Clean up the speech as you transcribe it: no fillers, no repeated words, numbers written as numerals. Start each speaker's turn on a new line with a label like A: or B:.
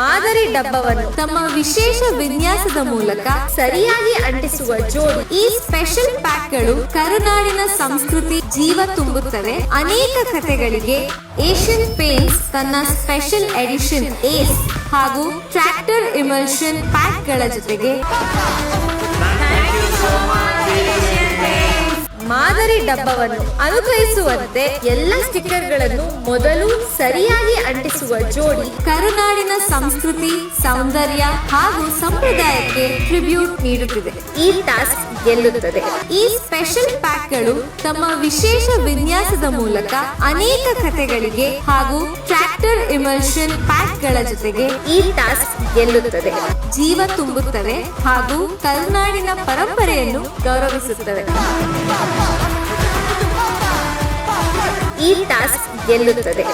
A: ಮಾದರಿ ಡಬ್ಬವನ್ನು
B: ತಮ್ಮ ವಿಶೇಷ ವಿನ್ಯಾಸದ ಮೂಲಕ
A: ಸರಿಯಾಗಿ ಅಂಟಿಸುವ ಜೋಡಿ.
B: ಈ ಸ್ಪೆಷಲ್ ಪ್ಯಾಕ್ಗಳು ಕರುನಾಡಿನ ಸಂಸ್ಕೃತಿ ಜೀವ ತುಂಬುತ್ತವೆ. ಅನೇಕ ಕಥೆಗಳಿಗೆ ಏಷ್ಯನ್ ಪೇಂಟ್ಸ್ ತನ್ನ ಸ್ಪೆಷಲ್ ಎಡಿಷನ್ ಏಸ್ ಹಾಗೂ ಟ್ರ್ಯಾಕ್ಟರ್ ಇಮಲ್ಷನ್ ಪ್ಯಾಕ್ಗಳ ಜೊತೆಗೆ
A: ಮಾದರಿ ಡಬ್ಬವನ್ನು ಅನುಕರಿಸುವಂತೆ ಎಲ್ಲ ಸ್ಟಿಕ್ಕರ್ಗಳನ್ನು ಮೊದಲು ಸರಿಯಾಗಿ ಅಂಟಿಸುವ ಜೋಡಿ
B: ಕರುನಾಡಿನ ಸಂಸ್ಕೃತಿ, ಸೌಂದರ್ಯ ಹಾಗೂ ಸಂಪ್ರದಾಯಕ್ಕೆ ಟ್ರಿಬ್ಯೂಟ್ ನೀಡುತ್ತಿದೆ.
A: ಈ ಟಾಸ್ಕ್ ಗೆಲ್ಲುತ್ತದೆ.
B: ಈ ಸ್ಪೆಷಲ್ ಪ್ಯಾಕ್ಗಳು ತಮ್ಮ ವಿಶೇಷ ವಿನ್ಯಾಸದ ಮೂಲಕ ಅನೇಕ ಕಥೆಗಳಿಗೆ ಹಾಗೂ ಟ್ರ್ಯಾಕ್ಟರ್ ಇಮಲ್ಷನ್ ಪ್ಯಾಕ್ಗಳ ಜೊತೆಗೆ
A: ಈ ಟಾಸ್ಕ್ ಗೆಲ್ಲುತ್ತದೆ.
B: ಜೀವ ತುಂಬುತ್ತವೆ ಹಾಗೂ ಕರುನಾಡಿನ ಪರಂಪರೆಯನ್ನು ಗೌರವಿಸುತ್ತವೆ.
A: ಈ ಟಾಸ್ಕ್ ಗೆಲ್ಲುತ್ತದೆ.